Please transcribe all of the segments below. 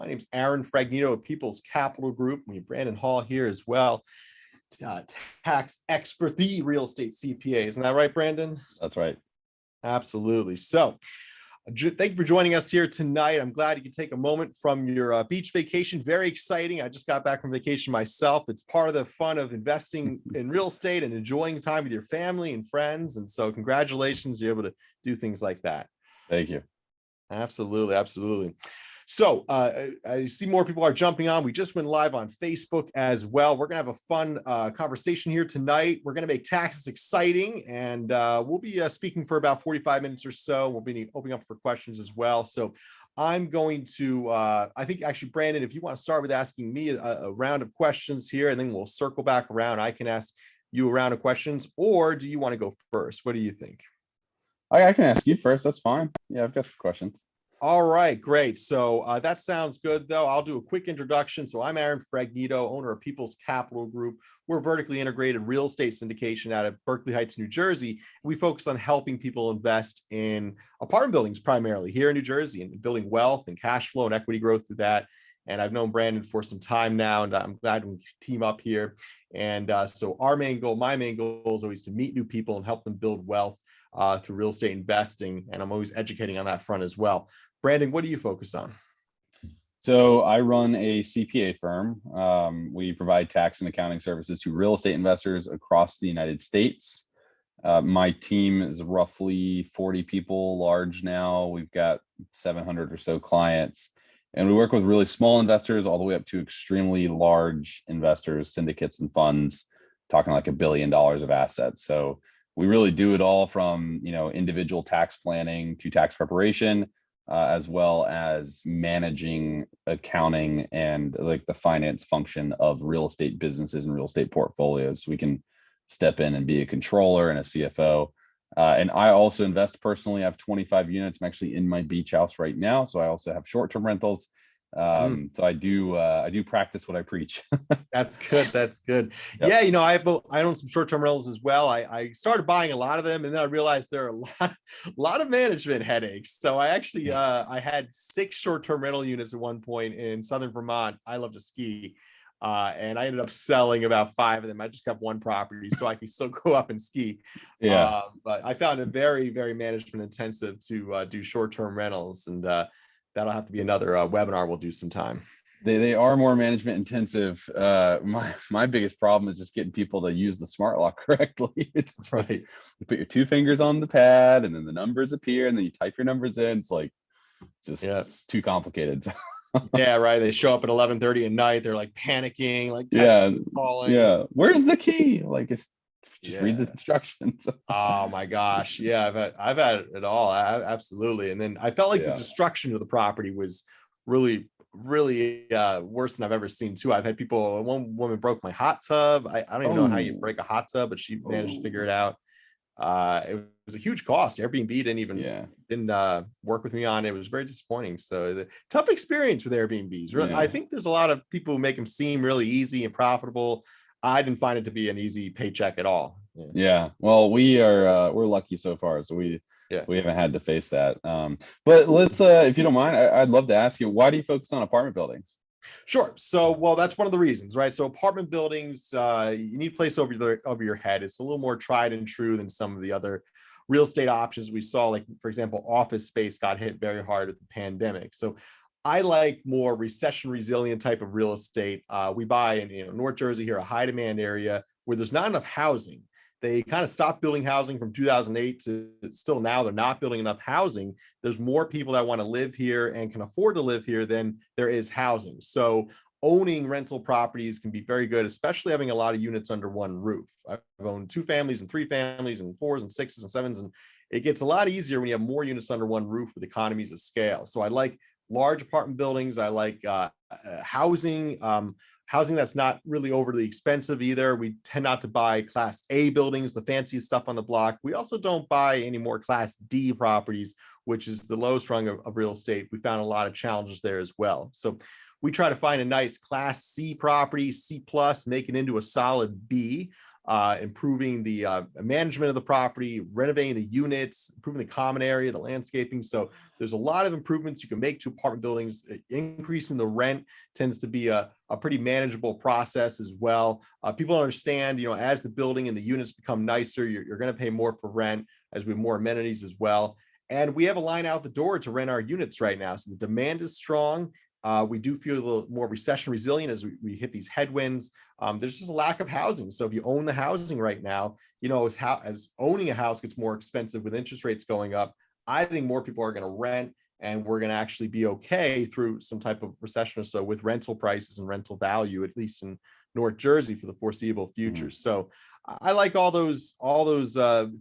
My name's Aaron Fragnito of People's Capital Group. We have Brandon Hall here as well, tax expert, the real estate CPA. Isn't that right, Brandon? That's right. Absolutely. So thank you for joining us here tonight. I'm glad you could take a moment from your beach vacation. Very exciting. I just got back from vacation myself. It's part of the fun of investing in real estate and enjoying time with your family and friends. And so congratulations, you're able to do things like that. Thank you. Absolutely. Absolutely. So I see more people are jumping on. We just went live on Facebook as well. We're going to have a fun conversation here tonight. We're going to make taxes exciting, and we'll be speaking for about 45 minutes or so. We'll be opening up for questions as well. So I'm going to, I think actually, Brandon, if you want to start with asking me a round of questions here, and then we'll circle back around. I can ask you a round of questions, or do you want to go first? What do you think? I can ask you first. That's fine. Yeah, I've got some questions. All right, great. So that sounds good, though. I'll do a quick introduction. So I'm Aaron Fragnito, owner of People's Capital Group. We're a vertically integrated real estate syndication out of Berkeley Heights, New Jersey. We focus on helping people invest in apartment buildings primarily here in New Jersey and building wealth and cash flow and equity growth through that. And I've known Brandon for some time now, and I'm glad we team up here. And so our main goal, my main goal is always to meet new people and help them build wealth through real estate investing. And I'm always educating on that front as well. Brandon, what do you focus on? So I run a CPA firm. We provide tax and accounting services to real estate investors across the United States. My team is roughly 40 people large now. We've got 700 or so clients, and we work with really small investors all the way up to extremely large investors, syndicates and funds, talking like $1 billion of assets. So we really do it all from, individual tax planning to tax preparation, as well as managing accounting and like the finance function of real estate businesses and real estate portfolios. We can step in and be a controller and a CFO. And I also invest personally. I have 25 units. I'm actually in my beach house right now. So I also have short-term rentals. So I do practice what I preach. That's good. That's good. Yep. Yeah. I own some short-term rentals as well. I started buying a lot of them, and then I realized there are a lot of management headaches. So I actually, I had 6 short-term rental units at one point in Southern Vermont. I love to ski. And I ended up selling about 5 of them. I just kept one property so I can still go up and ski. Yeah. But I found it very, very management intensive to do short-term rentals, and that'll have to be another webinar we'll do sometime. They are more management intensive. My biggest problem is just getting people to use the smart lock correctly. It's just, right. You put your 2 fingers on the pad, and then the numbers appear, and then you type your numbers in. It's like it's too complicated. Yeah, right. They show up at 11:30 at night. They're like panicking, like texting, calling. Yeah. Where's the key? Like if just read the instructions. Oh my gosh. Yeah, I've had it all. Absolutely. And then I felt like the destruction of the property was really worse than I've ever seen too. I've had people, one woman broke my hot tub. I don't even know how you break a hot tub, but she managed to figure it out. It was a huge cost. Airbnb didn't work with me on it. It was very disappointing. So the tough experience with Airbnbs. Really, I think there's a lot of people who make them seem really easy and profitable. I didn't find it to be an easy paycheck at all. Yeah. Well, we're lucky so far, so we haven't had to face that. But let's, if you don't mind, I'd love to ask you, why do you focus on apartment buildings? Sure. So, well, that's one of the reasons, right? So apartment buildings, you need a place over your head. It's a little more tried and true than some of the other real estate options we saw. Like, for example, office space got hit very hard with the pandemic. So I like more recession resilient type of real estate. We buy in North Jersey here, a high demand area where there's not enough housing. They kind of stopped building housing from 2008 to still now. They're not building enough housing. There's more people that want to live here and can afford to live here than there is housing. So owning rental properties can be very good, especially having a lot of units under one roof. I've owned 2 families and 3 families and 4s and 6s and 7s. And it gets a lot easier when you have more units under one roof with economies of scale. So I like large apartment buildings. I like housing that's not really overly expensive either. We tend not to buy Class A buildings, the fanciest stuff on the block. We also don't buy any more Class D properties, which is the lowest rung of real estate. We found a lot of challenges there as well. So we try to find a nice Class C property, C plus, make it into a solid B. improving the management of the property, renovating the units, improving the common area, the landscaping. So there's a lot of improvements you can make to apartment buildings. Increasing the rent tends to be a pretty manageable process as well. People understand, as the building and the units become nicer, you're going to pay more for rent as we have more amenities as well. And we have a line out the door to rent our units right now. So the demand is strong. We do feel a little more recession resilient as we hit these headwinds. There's just a lack of housing. So if you own the housing right now, as owning a house gets more expensive with interest rates going up, I think more people are going to rent, and we're going to actually be okay through some type of recession or so with rental prices and rental value, at least in North Jersey for the foreseeable future. So I like all those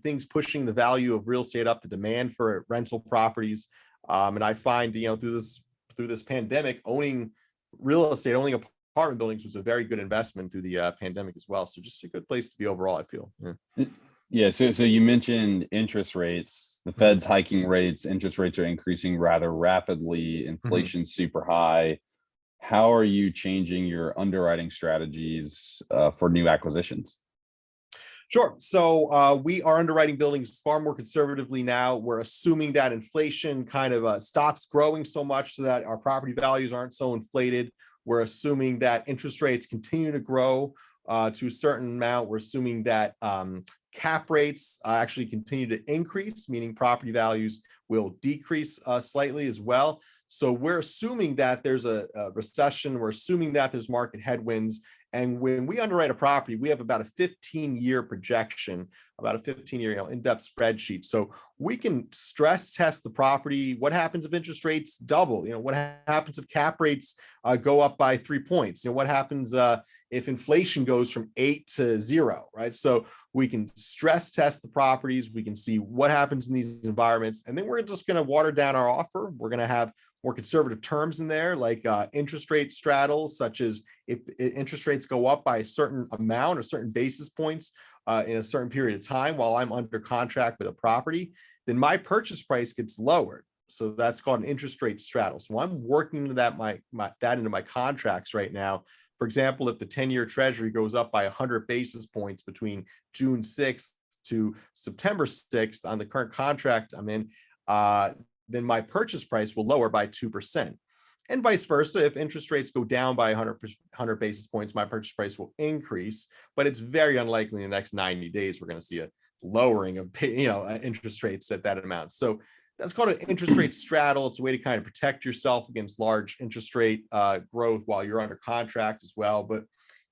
things pushing the value of real estate up, the demand for rental properties. And I find, through this pandemic, owning real estate, owning apartment buildings was a very good investment through the pandemic as well. So just a good place to be overall, I feel. Yeah. So you mentioned interest rates. The Fed's hiking rates. Interest rates are increasing rather rapidly. Inflation's super high. How are you changing your underwriting strategies for new acquisitions? Sure. So we are underwriting buildings far more conservatively now. We're assuming that inflation kind of stops growing so much so that our property values aren't so inflated. We're assuming that interest rates continue to grow to a certain amount. We're assuming that cap rates actually continue to increase, meaning property values will decrease slightly as well. So we're assuming that there's a recession. We're assuming that there's market headwinds. And when we underwrite a property, we have about a 15-year projection, about a 15-year in-depth spreadsheet. So we can stress test the property. What happens if interest rates double? What happens if cap rates go up by 3 points? What happens if inflation goes from 8 to 0, right? So we can stress test the properties. We can see what happens in these environments. And then we're just going to water down our offer. We're going to have more conservative terms in there, like interest rate straddles, such as if interest rates go up by a certain amount or certain basis points in a certain period of time while I'm under contract with a property, then my purchase price gets lowered. So that's called an interest rate straddle. So I'm working into that into my contracts right now. For example, if the 10-year treasury goes up by 100 basis points between June 6th to September 6th on the current contract I'm in, then my purchase price will lower by 2%. And vice versa, if interest rates go down by 100 basis points, my purchase price will increase. But it's very unlikely in the next 90 days we're going to see a lowering of interest rates at that amount. So that's called an interest rate straddle. It's a way to kind of protect yourself against large interest rate growth while you're under contract as well. But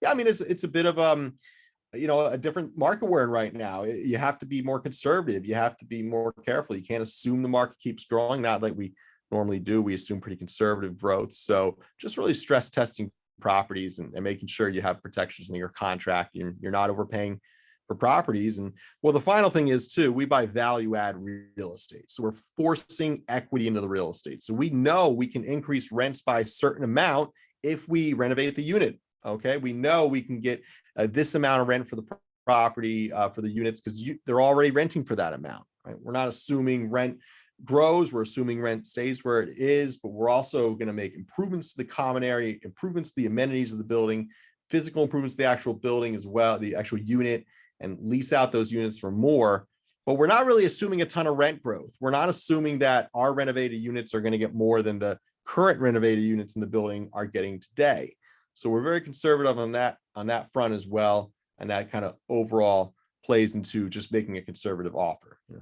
yeah, I mean, it's a bit of a different market we're in right now. You have to be more conservative. You have to be more careful. You can't assume the market keeps growing. Not like we normally do. We assume pretty conservative growth. So just really stress testing properties and making sure you have protections in your contract. You're not overpaying for properties. And well, the final thing is too, we buy value add real estate. So we're forcing equity into the real estate. So we know we can increase rents by a certain amount if we renovate the unit. Okay. We know we can get this amount of rent for the property for the units because they're already renting for that amount, right? We're not assuming rent grows. We're assuming rent stays where it is, but we're also going to make improvements to the common area, improvements to the amenities of the building, physical improvements to the actual building as well, the actual unit, and lease out those units for more. But we're not really assuming a ton of rent growth. We're not assuming that our renovated units are going to get more than the current renovated units in the building are getting today. So we're very conservative on that front as well. And that kind of overall plays into just making a conservative offer. Yeah.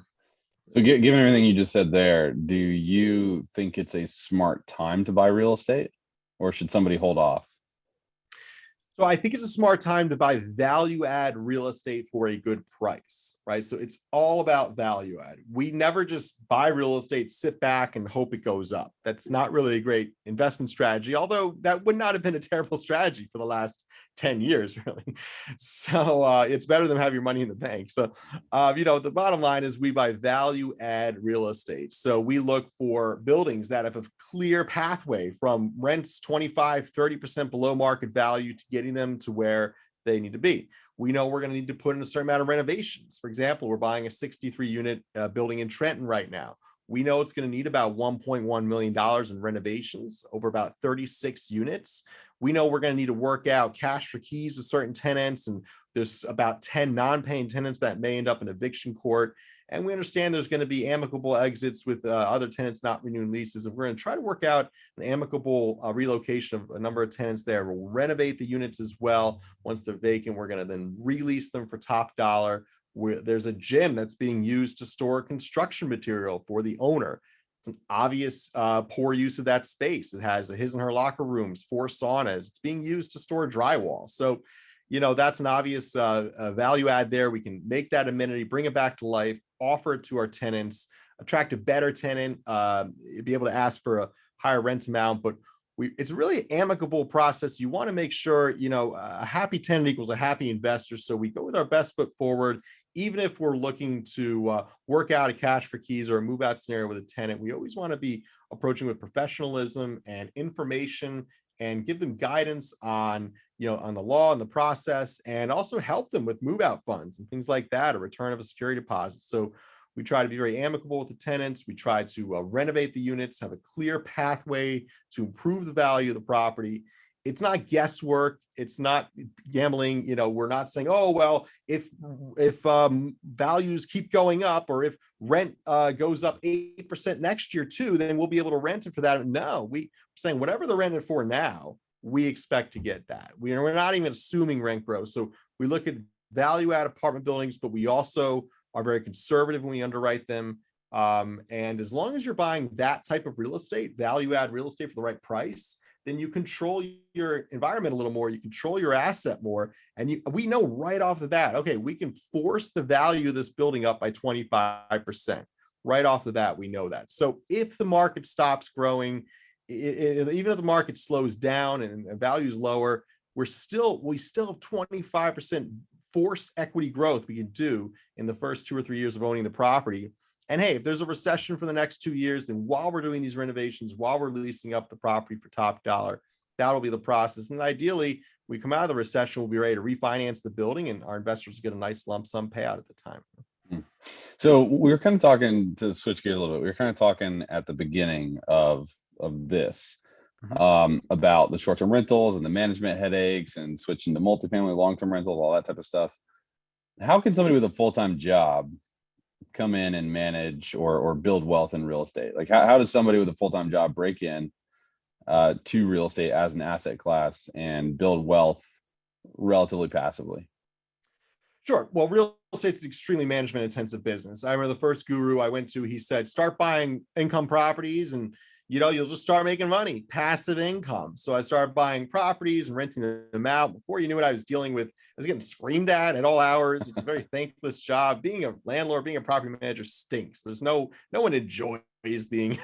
So given everything you just said there, do you think it's a smart time to buy real estate, or should somebody hold off? So I think it's a smart time to buy value add real estate for a good price, right? So it's all about value add. We never just buy real estate, sit back and hope it goes up. That's not really a great investment strategy, although that would not have been a terrible strategy for the last 10 years, really. So it's better than have your money in the bank. So, the bottom line is we buy value add real estate. So we look for buildings that have a clear pathway from rents 25, 30% below market value to getting them to where they need to be. We know we're going to need to put in a certain amount of renovations. For example, we're buying a 63 unit building in Trenton right now. We know it's going to need about $1.1 million in renovations over about 36 units. We know we're going to need to work out cash for keys with certain tenants and There's about 10 non-paying tenants that may end up in eviction court. And we understand there's going to be amicable exits with other tenants not renewing leases. And we're going to try to work out an amicable relocation of a number of tenants there. We'll renovate the units as well. Once they're vacant, we're going to then release them for top dollar. There's a gym that's being used to store construction material for the owner. It's an obvious poor use of that space. It has his and her locker rooms, 4 saunas. It's being used to store drywall. So, that's an obvious value add there. We can make that amenity, bring it back to life, offer it to our tenants, attract a better tenant, be able to ask for a higher rent amount. But it's really an amicable process. You want to make sure, a happy tenant equals a happy investor. So we go with our best foot forward. Even if we're looking to work out a cash for keys or a move out scenario with a tenant, we always want to be approaching with professionalism and information and give them guidance on on the law and the process, and also help them with move out funds and things like that, a return of a security deposit. So we try to be very amicable with the tenants. We try to renovate the units, have a clear pathway to improve the value of the property. It's not guesswork. It's not gambling. We're not saying, oh, well, if values keep going up, or if rent goes up 8% next year too, then we'll be able to rent it for that. No, we're saying whatever they're rented for now, we expect to get that. We're not even assuming rent growth. So we look at value add apartment buildings, but we also are very conservative when we underwrite them. And as long as you're buying that type of real estate, value add real estate for the right price, then you control your environment a little more, you control your asset more. And we know right off the bat, okay, we can force the value of this building up by 25%. Right off the bat, we know that. So if the market stops growing, even if the market slows down and value is lower, we still have 25% forced equity growth we can do in the first 2 or 3 years of owning the property. And hey, if there's a recession for the next 2 years, then while we're doing these renovations, while we're leasing up the property for top dollar, that'll be the process. And ideally, we come out of the recession, we'll be ready to refinance the building, and our investors get a nice lump sum payout at the time. So we were kind of talking, to switch gears a little bit, we were kind of talking at the beginning of this about the short-term rentals and the management headaches and switching to multifamily, long-term rentals, all that type of stuff. How can somebody with a full-time job come in and manage or build wealth in real estate? Like how does somebody with a full-time job break in to real estate as an asset class and build wealth relatively passively? Sure. Well, real estate's an extremely management intensive business. I remember the first guru I went to, he said, start buying income properties and you'll just start making money, passive income. So I started buying properties and renting them out. Before you knew it, I was getting screamed at all hours. It's a very thankless job. Being a landlord, being a property manager stinks. No one enjoys being,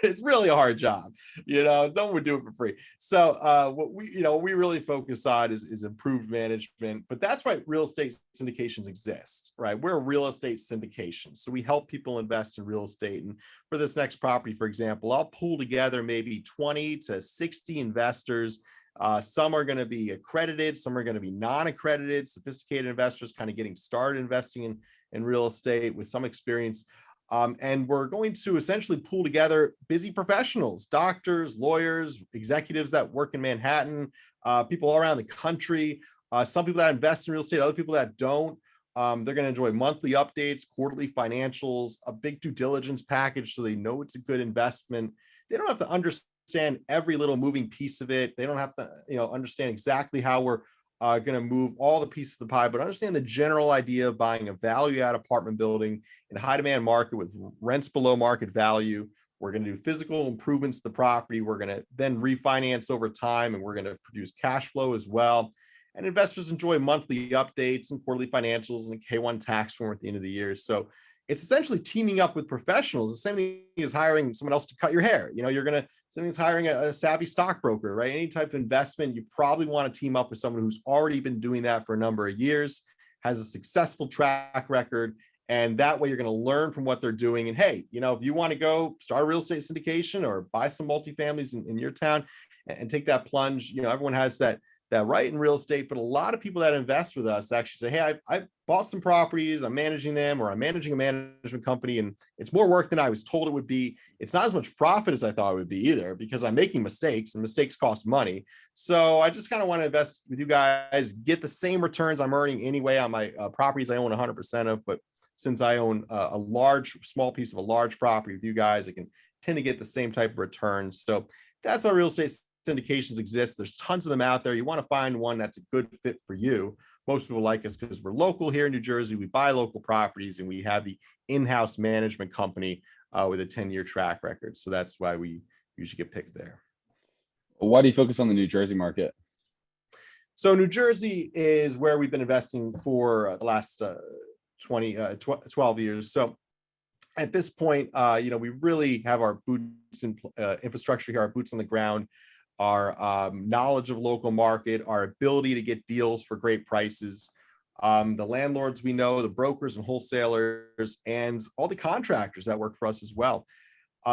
it's really a hard job. No one would do it for free. So what we really focus on is improved management, but that's why real estate syndications exist, right? We're a real estate syndication. So we help people invest in real estate. And for this next property, for example, I'll pull together maybe 20 to 60 investors. Some are going to be accredited, some are going to be non-accredited, sophisticated investors kind of getting started investing in real estate with some experience. And we're going to essentially pull together busy professionals, doctors, lawyers, executives that work in Manhattan, people all around the country, some people that invest in real estate, other people that don't. They're going to enjoy monthly updates, quarterly financials, a big due diligence package so they know it's a good investment. They don't have to understand every little moving piece of it. They don't have to understand exactly how we're going to move all the pieces of the pie, but understand the general idea of buying a value add apartment building in a high demand market with rents below market value. We're going to do physical improvements to the property. We're going to then refinance over time, and we're going to produce cash flow as well. And investors enjoy monthly updates and quarterly financials and a K-1 tax form at the end of the year. So it's essentially teaming up with professionals. The same thing as hiring someone else to cut your hair. Something as hiring a savvy stockbroker, right? Any type of investment, you probably want to team up with someone who's already been doing that for a number of years, has a successful track record. And that way you're going to learn from what they're doing. And hey, if you want to go start a real estate syndication or buy some multifamilies in your town and take that plunge, everyone has that that write in real estate, but a lot of people that invest with us actually say, hey, I bought some properties, I'm managing them, or I'm managing a management company, and it's more work than I was told it would be. It's not as much profit as I thought it would be either, because I'm making mistakes, and mistakes cost money. So I just kind of want to invest with you guys, get the same returns I'm earning anyway on my properties I own 100% of, but since I own a small piece of a large property with you guys, I can tend to get the same type of returns. So that's how real estate syndications exist. There's tons of them out there. You want to find one that's a good fit for you. Most people like us because we're local here in New Jersey. We buy local properties, and we have the in-house management company with a 10-year track record. So that's why we usually get picked there. Why do you focus on the New Jersey market? So New Jersey is where we've been investing for the last 12 years. So at this point, we really have our boots in infrastructure here, our boots on the ground, our knowledge of local market, our ability to get deals for great prices, the landlords we know, the brokers and wholesalers, and all the contractors that work for us as well.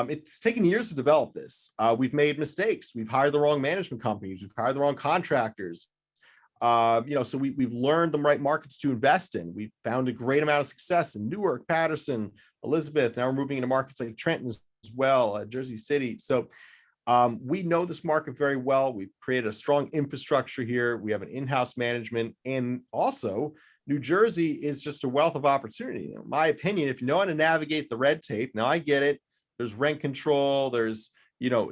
It's taken years to develop this. We've made mistakes. We've hired the wrong management companies. We've hired the wrong contractors. So we've learned the right markets to invest in. We've found a great amount of success in Newark, Patterson, Elizabeth. Now we're moving into markets like Trenton as well, Jersey City. So we know this market very well. We've created a strong infrastructure here. We have an in-house management, and also New Jersey is just a wealth of opportunity. In my opinion, if you know how to navigate the red tape, now I get it. There's rent control. There's,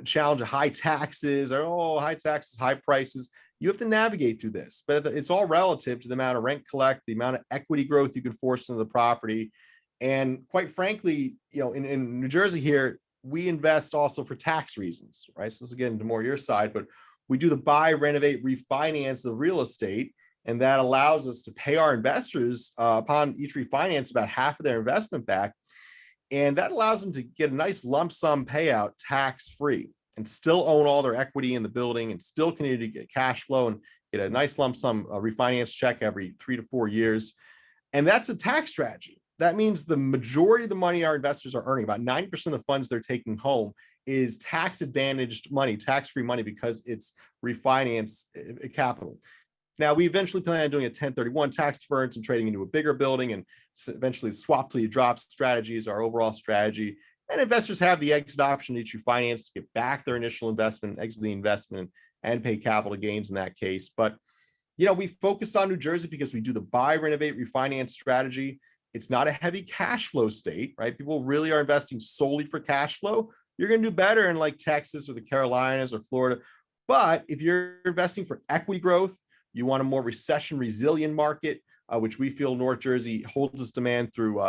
challenge of high taxes, high taxes, high prices. You have to navigate through this, but it's all relative to the amount of rent collect, the amount of equity growth you can force into the property. And quite frankly, in New Jersey here, we invest also for tax reasons, right? So this is getting to more your side, but we do the buy, renovate, refinance of real estate. And that allows us to pay our investors upon each refinance about half of their investment back. And that allows them to get a nice lump sum payout tax-free and still own all their equity in the building and still continue to get cash flow and get a nice lump sum refinance check every 3 to 4 years. And that's a tax strategy. That means the majority of the money our investors are earning, about 90% of the funds they're taking home, is tax advantaged money, tax-free money, because it's refinance capital. Now, we eventually plan on doing a 1031 tax deference and trading into a bigger building, and eventually swap till you drop strategy is our overall strategy. And investors have the exit option to each refinance to get back their initial investment, exit the investment, and pay capital gains in that case. But, we focus on New Jersey because we do the buy, renovate, refinance strategy. It's not a heavy cash flow state, right? People really are investing solely for cash flow. You're going to do better in like Texas or the Carolinas or Florida. But if you're investing for equity growth, you want a more recession resilient market, which we feel North Jersey holds its demand through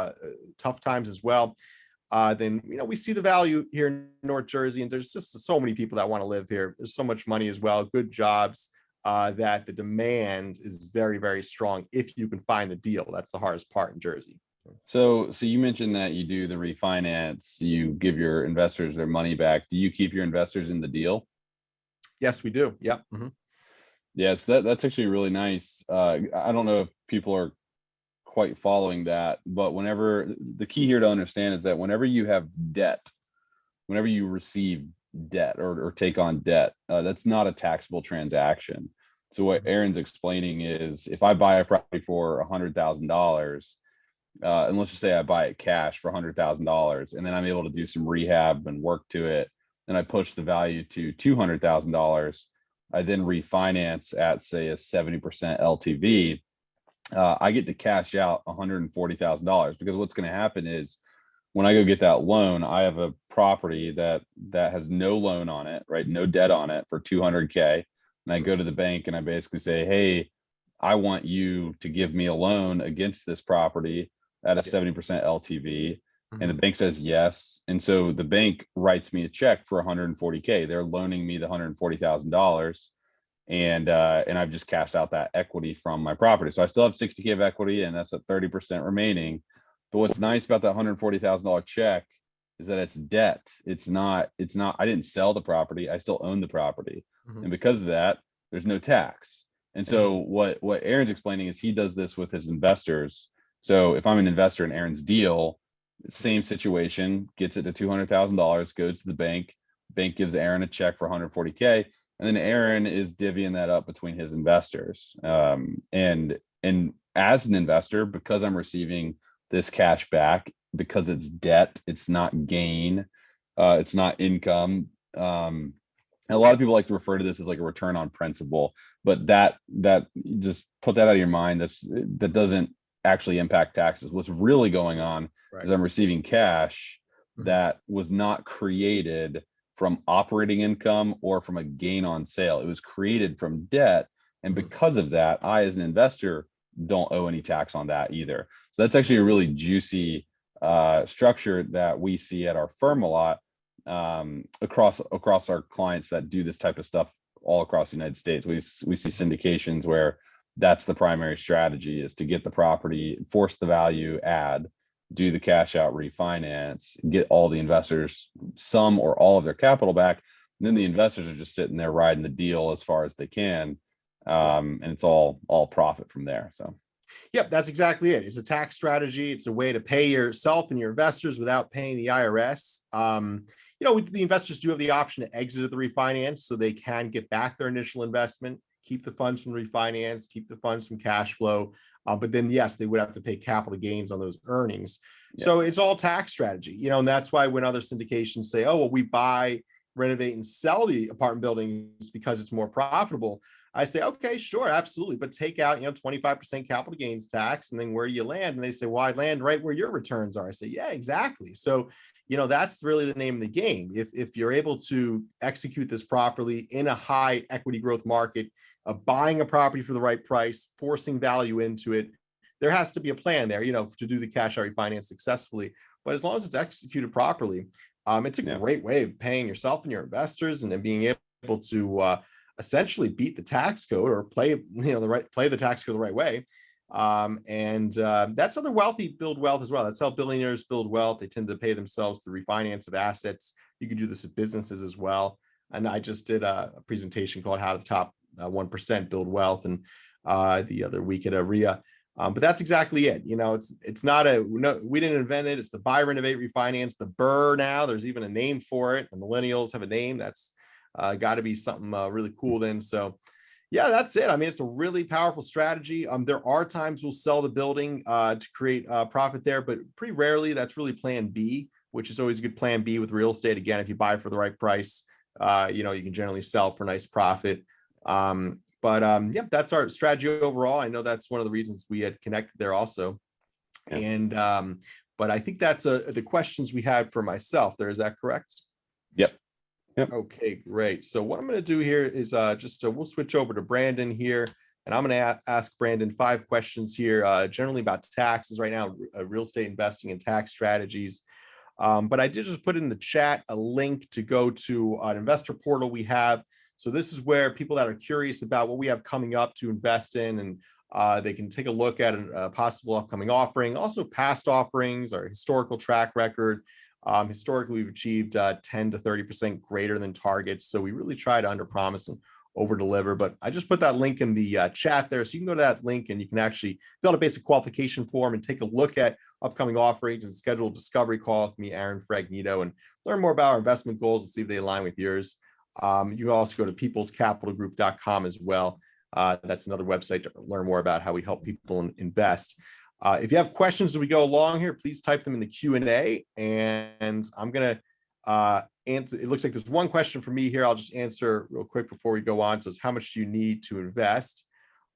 tough times as well. Then, we see the value here in North Jersey, and there's just so many people that want to live here. There's so much money as well, good jobs, that the demand is very, very strong if you can find the deal. That's the hardest part in Jersey. So you mentioned that you do the refinance, you give your investors their money back. Do you keep your investors in the deal? Yes, we do. Yep. Mm-hmm. Yes, that's actually really nice. I don't know if people are quite following that, but the key here to understand is that whenever you have debt, whenever you receive debt or take on debt, that's not a taxable transaction. So what Aaron's explaining is, if I buy a property for $100,000, and let's just say I buy it cash for $100,000, and then I'm able to do some rehab and work to it, and I push the value to $200,000, I then refinance at, say, a 70% LTV, I get to cash out $140,000, because what's going to happen is, when I go get that loan, I have a property that has no loan on it, right? No debt on it, for $200K. And I go to the bank and I basically say, hey, I want you to give me a loan against this property at a 70% LTV. And the bank says yes. And so the bank writes me a check for $140K. They're loaning me the $140,000. And I've just cashed out that equity from my property. So I still have $60K of equity, and that's at 30% remaining. But what's nice about that $140,000 check is that it's debt. It's not, I didn't sell the property. I still own the property. And because of that, there's no tax. And so what Aaron's explaining is, he does this with his investors. So if I'm an investor in Aaron's deal, same situation, gets it to $200,000, goes to the bank gives Aaron a check for $140K. And then Aaron is divvying that up between his investors. And as an investor, because I'm receiving this cash back, because it's debt, it's not gain, it's not income. A lot of people like to refer to this as like a return on principal, but that just put that out of your mind. That doesn't actually impact taxes. What's really going on is I'm receiving cash that was not created from operating income or from a gain on sale. It was created from debt. And because of that, I, as an investor, don't owe any tax on that either. So that's actually a really juicy structure that we see at our firm a lot, across our clients that do this type of stuff all across the United States. We see syndications where that's the primary strategy, is to get the property, force the value add, do the cash out refinance, get all the investors some or all of their capital back. And then the investors are just sitting there riding the deal as far as they can. And it's all profit from there. So yep, that's exactly it. It's a tax strategy. It's a way to pay yourself and your investors without paying the IRS. The investors do have the option to exit the refinance, so they can get back their initial investment, keep the funds from refinance, keep the funds from cash flow. But then, yes, they would have to pay capital gains on those earnings. Yeah. So it's all tax strategy, and that's why when other syndications say, oh, well, we buy, renovate, and sell the apartment buildings because it's more profitable, I say, okay, sure, absolutely. But take out, 25% capital gains tax, and then where do you land? And they say, well, I land right where your returns are. I say, yeah, exactly. So, that's really the name of the game. If you're able to execute this properly in a high equity growth market, buying a property for the right price, forcing value into it, there has to be a plan there, to do the cash out refinance successfully. But as long as it's executed properly, it's a great way of paying yourself and your investors, and then being able to essentially beat the tax code, or play the tax code the right way. That's how the wealthy build wealth as well. That's how billionaires build wealth. They tend to pay themselves through refinance of assets. You can do this with businesses as well. And I just did a presentation called How to Top 1% Build Wealth, and the other week at RIA. But that's exactly it. It's not we didn't invent it. It's the buy, renovate, refinance, the BRRRR now. There's even a name for it. The millennials have a name. That's got to be something really cool then. So yeah, that's it. I mean, it's a really powerful strategy. There are times we'll sell the building to create profit there, but pretty rarely. That's really plan B, which is always a good plan B with real estate. Again, if you buy for the right price, you can generally sell for a nice profit. Yeah, that's our strategy overall. I know that's one of the reasons we had connected there also. Yeah. And but I think that's the questions we had for myself there. Is that correct? Yep. Okay, great. So what I'm going to do here is we'll switch over to Brandon here, and I'm going to ask Brandon 5 questions here, generally about taxes right now, real estate investing and tax strategies. But I did just put in the chat a link to go to an investor portal we have. So this is where people that are curious about what we have coming up to invest in, and they can take a look at a possible upcoming offering, also past offerings, our historical track record. Historically, we've achieved 10 to 30% greater than targets. So we really try to underpromise and over deliver. But I just put that link in the chat there. So you can go to that link and you can actually fill out a basic qualification form and take a look at upcoming offerings and schedule a discovery call with me, Aaron Fragnito, and learn more about our investment goals and see if they align with yours. You can also go to peoplescapitalgroup.com as well. That's another website to learn more about how we help people invest. If you have questions as we go along here, please type them in the Q&A, and I'm going to answer. It looks like there's one question for me here. I'll just answer real quick before we go on. So it's how much do you need to invest?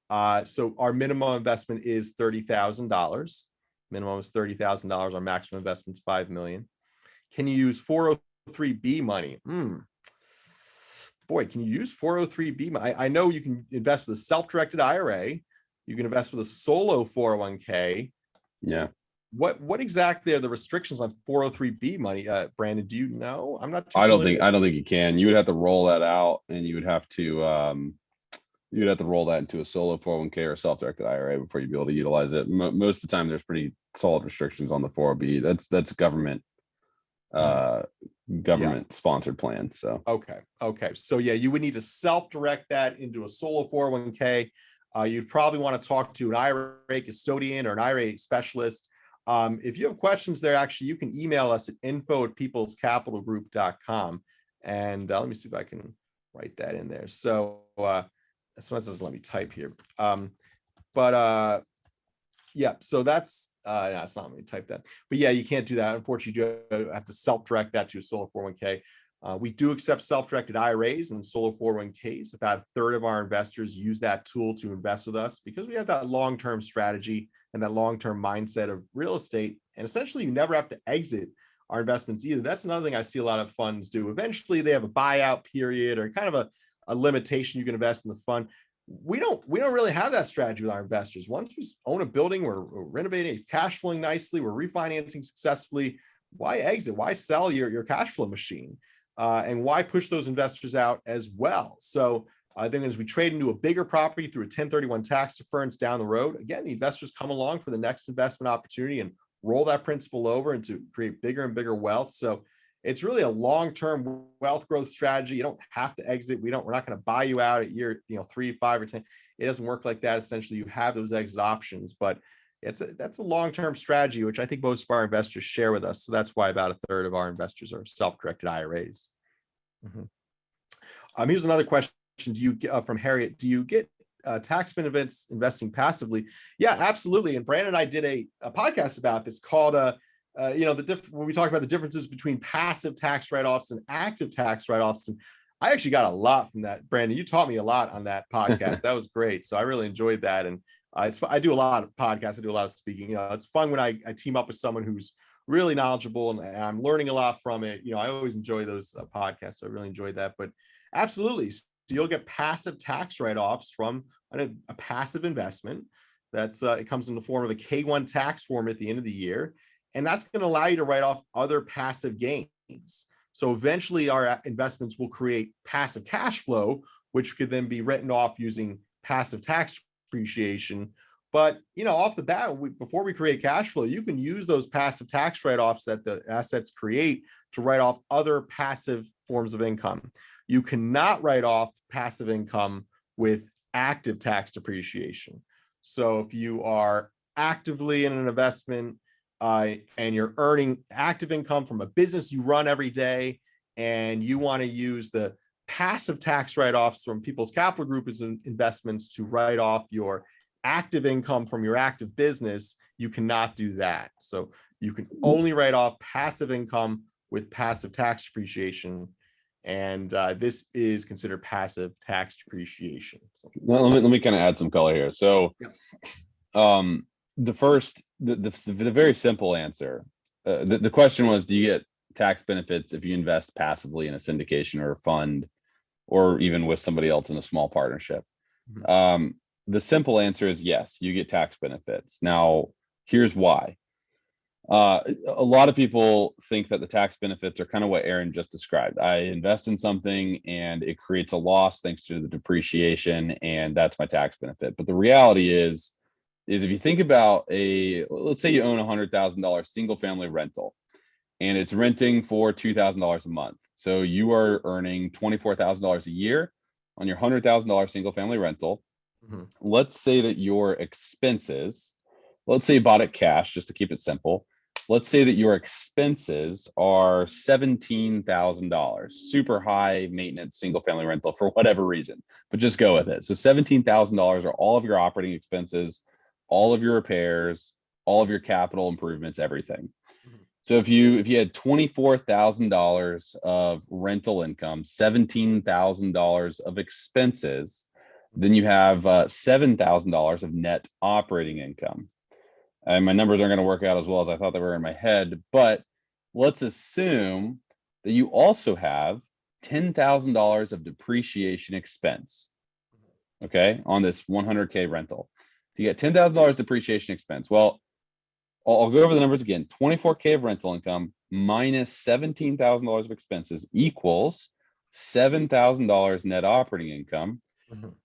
So our minimum investment is $30,000. Minimum is $30,000. Our maximum investment is $5 million. Can you use 403B money? Boy, can you use 403B money? I know you can invest with a self-directed IRA. You can invest with a solo 401k. Yeah. What exactly are the restrictions on 403B money, Brandon? Do you know? I'm not too I don't familiar. think you can. You would have to roll that out, and you would have to roll that into a solo 401k or self-directed IRA before you'd be able to utilize it. Most of the time, there's pretty solid restrictions on the 403B. That's government sponsored plan. So okay. So yeah, you would need to self-direct that into a solo 401k. You'd probably want to talk to an IRA custodian or an IRA specialist. If you have questions there, actually, you can email us at info@peoplescapitalgroup.com. And let me see if I can write that in there. So someone doesn't let me type here. But yeah, so that's no, it's not let me type that. But yeah, you can't do that. Unfortunately, you do have to self-direct that to a solo 401k. We do accept self-directed IRAs and solo 401ks. About a third of our investors use that tool to invest with us because we have that long-term strategy and that long-term mindset of real estate. And essentially, you never have to exit our investments either. That's another thing I see a lot of funds do. Eventually, they have a buyout period or kind of a limitation you can invest in the fund. We don't really have that strategy with our investors. Once we own a building, we're renovating, it's cash flowing nicely, we're refinancing successfully. Why exit? Why sell your cash flow machine? And why push those investors out as well? So I think as we trade into a bigger property through a 1031 tax deference down the road, again, the investors come along for the next investment opportunity and roll that principal over and to create bigger and bigger wealth. So it's really a long-term wealth growth strategy. You don't have to exit. We're not going to buy you out at year 3, 5, or 10. It doesn't work like that. Essentially, you have those exit options, but that's a long-term strategy, which I think most of our investors share with us. So that's why about a third of our investors are self-directed IRAs. Here's another question. Do you get from Harriet? Do you get tax benefits investing passively? Yeah, absolutely. And Brandon and I did a podcast about this called when we talk about the differences between passive tax write-offs and active tax write-offs. And I actually got a lot from that. Brandon, you taught me a lot on that podcast. That was great. So I really enjoyed that. And I do a lot of podcasts. I do a lot of speaking. It's fun when I team up with someone who's really knowledgeable and I'm learning a lot from it. I always enjoy those podcasts. So I really enjoyed that. But absolutely. So you'll get passive tax write-offs from a passive investment. That's it comes in the form of a K-1 tax form at the end of the year. And that's going to allow you to write off other passive gains. So eventually our investments will create passive cash flow, which could then be written off using passive tax depreciation. But, off the bat, before we create cash flow, you can use those passive tax write-offs that the assets create to write off other passive forms of income. You cannot write off passive income with active tax depreciation. So if you are actively in an investment, and you're earning active income from a business you run every day, and you want to use the passive tax write-offs from People's Capital Group as investments to write off your active income from your active business, you cannot do that. So you can only write off passive income with passive tax depreciation. And this is considered passive tax depreciation. So, well, let me kind of add some color here. So the very simple answer, the question was, do you get tax benefits if you invest passively in a syndication or a fund, or even with somebody else in a small partnership? The simple answer is yes, you get tax benefits. Now, here's why. A lot of people think that the tax benefits are kind of what Aaron just described. I invest in something and it creates a loss thanks to the depreciation, and that's my tax benefit. But the reality is if you think about let's say you own $100,000 single family rental and it's renting for $2,000 a month. So you are earning $24,000 a year on your $100,000 single family rental. Let's say that your expenses, let's say you bought it cash, just to keep it simple. Let's say that your expenses are $17,000, super high maintenance single family rental for whatever reason, but just go with it. So $17,000 are all of your operating expenses, all of your repairs, all of your capital improvements, everything. So if you had $24,000 of rental income, $17,000 of expenses, then you have $7,000 of net operating income. And my numbers aren't going to work out as well as I thought they were in my head, but let's assume that you also have $10,000 of depreciation expense, okay, on this 100K rental. You get $10,000 depreciation expense. Well, I'll go over the numbers again. 24K of rental income minus $17,000 of expenses equals $7,000 net operating income.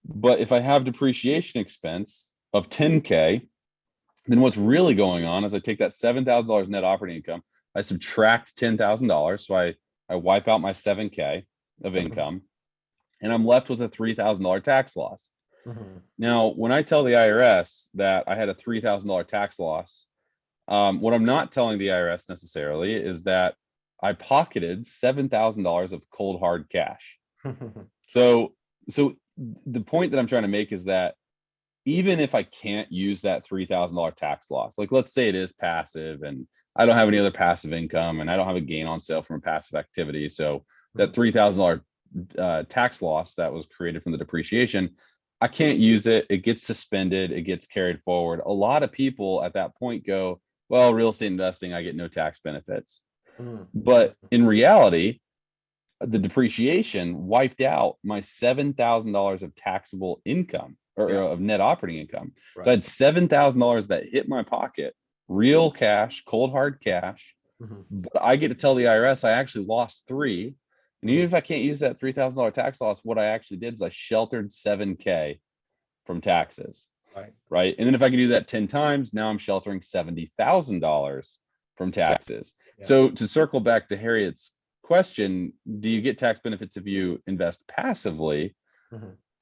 But if I have depreciation expense of 10K, then what's really going on is I take that $7,000 net operating income, I subtract $10,000, so I wipe out my 7K of income, and I'm left with a $3,000 tax loss. Now, when I tell the IRS that I had a $3,000 tax loss, what I'm not telling the IRS necessarily is that I pocketed $7,000 of cold hard cash. So the point that I'm trying to make is that even if I can't use that $3,000 tax loss, like let's say it is passive and I don't have any other passive income and I don't have a gain on sale from a passive activity. So that $3,000 tax loss that was created from the depreciation, I can't use it. It gets suspended. It gets carried forward. A lot of people at that point go, well, real estate investing, I get no tax benefits. But in reality, the depreciation wiped out my $7,000 of taxable income or of net operating income. Right. So I had $7,000 that hit my pocket, real cash, cold hard cash. But I get to tell the IRS I actually lost three. And even if I can't use that $3,000 tax loss, what I actually did is I sheltered $7K from taxes. Right. And then if I can do that 10 times, now I'm sheltering $70,000 from taxes. Yes. So to circle back to Harriet's question, do you get tax benefits if you invest passively?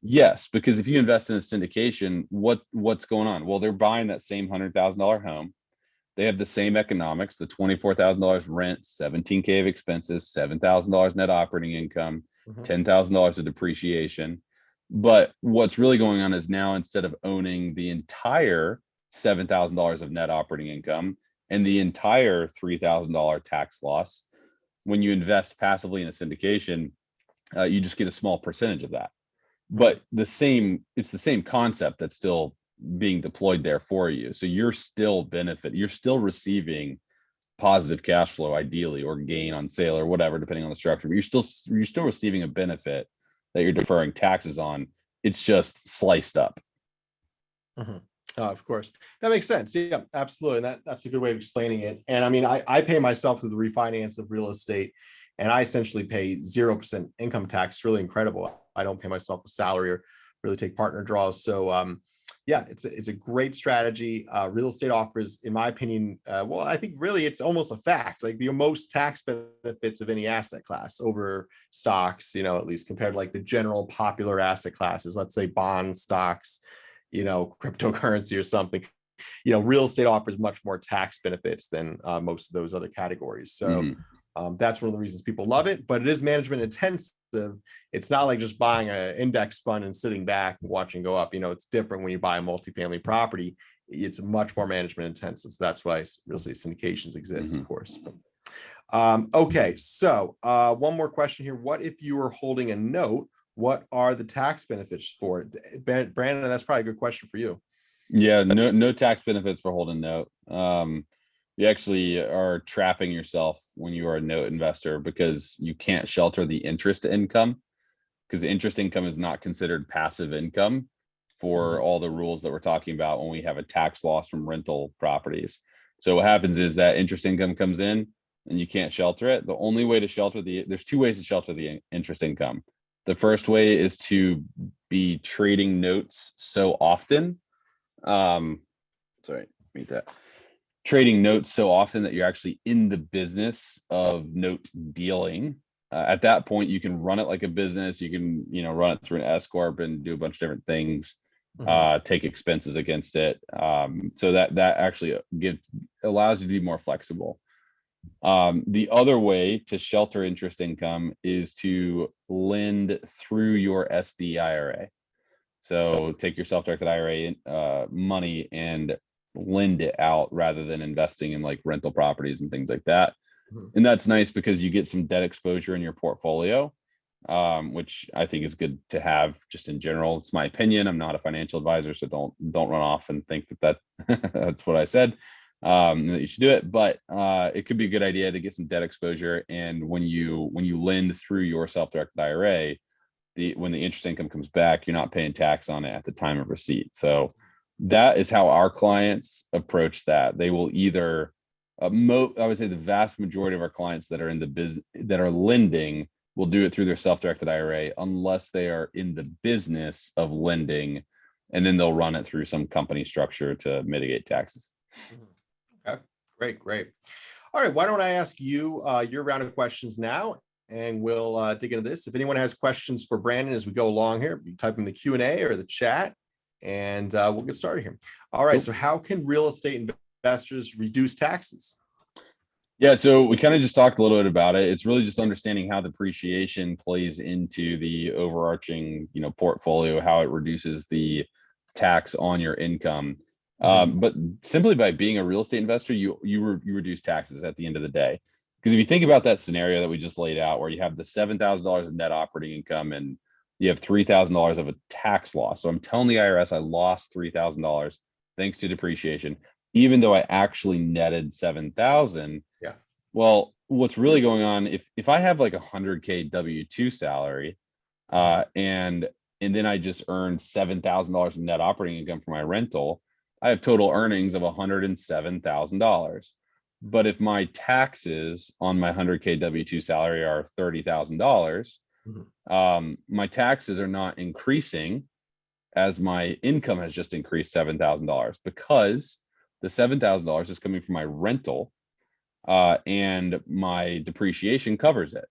Yes, because if you invest in a syndication, what's going on? Well, they're buying that same $100,000 home. They have the same economics, the $24,000 rent, $17K of expenses, $7,000 net operating income, $10,000 of depreciation. But what's really going on is now instead of owning the entire $7,000 of net operating income and the entire $3,000 tax loss, when you invest passively in a syndication, you just get a small percentage of that. But it's the same concept that's still being deployed there for you. So you're still receiving positive cash flow ideally, or gain on sale or whatever, depending on the structure, but you're still receiving a benefit that you're deferring taxes on. It's just sliced up. Of course, that makes sense. Yeah, absolutely. And that's a good way of explaining it. And I mean, I pay myself through the refinance of real estate, and I essentially pay 0% income tax. It's really incredible. I don't pay myself a salary or really take partner draws. So yeah, it's a great strategy. Real estate offers, in my opinion, well, I think really it's almost a fact, like the most tax benefits of any asset class over stocks, at least compared to like the general popular asset classes, let's say bonds, stocks, cryptocurrency or something. Real estate offers much more tax benefits than most of those other categories. So that's one of the reasons people love it, but it is management intensive. It's not like just buying an index fund and sitting back and watching go up. It's different when you buy a multifamily property. It's much more management intensive. So that's why real estate syndications exist, of course. Okay, so one more question here. What if you were holding a note? What are the tax benefits for it? Brandon, that's probably a good question for you. Yeah, no tax benefits for holding note. You actually are trapping yourself when you are a note investor, because you can't shelter the interest income, because interest income is not considered passive income for all the rules that we're talking about when we have a tax loss from rental properties. So what happens is that interest income comes in and you can't shelter it. The only way to shelter there's two ways to shelter the interest income. The first way is to be trading notes so often. Trading notes so often that you're actually in the business of note dealing. At that point, you can run it like a business. You can, run it through an S corp and do a bunch of different things, take expenses against it. So that actually allows you to be more flexible. The other way to shelter interest income is to lend through your SD IRA. So take your self-directed IRA money and lend it out rather than investing in like rental properties and things like that. And that's nice because you get some debt exposure in your portfolio, which I think is good to have just in general. It's my opinion. I'm not a financial advisor, so don't run off and think that that's what I said, that you should do it. But it could be a good idea to get some debt exposure. And when you lend through your self-directed IRA, when the interest income comes back, you're not paying tax on it at the time of receipt. So that is how our clients approach that. They will either, I would say the vast majority of our clients that are in the business that are lending will do it through their self-directed IRA, unless they are in the business of lending, and then they'll run it through some company structure to mitigate taxes. Okay, great. All right, why don't I ask you your round of questions now, and we'll dig into this. If anyone has questions for Brandon as we go along here, you type in the Q&A or the chat, and we'll get started here. All right, so how can real estate investors reduce taxes? Yeah, so we kind of just talked a little bit about it. It's really just understanding how depreciation plays into the overarching, portfolio, how it reduces the tax on your income. Mhm. But simply by being a real estate investor, you reduce taxes at the end of the day. Because if you think about that scenario that we just laid out, where you have the $7,000 of net operating income and you have $3,000 of a tax loss. So I'm telling the IRS I lost $3,000 thanks to depreciation, even though I actually netted 7,000. Yeah. Well, what's really going on, if I have like 100K W-2 salary, Mhm. and then I just earned $7,000 in net operating income for my rental, I have total earnings of $107,000. But if my taxes on my 100K W-2 salary are $30,000, Mhm. my taxes are not increasing as my income has just increased $7,000, because the $7,000 is coming from my rental, and my depreciation covers it.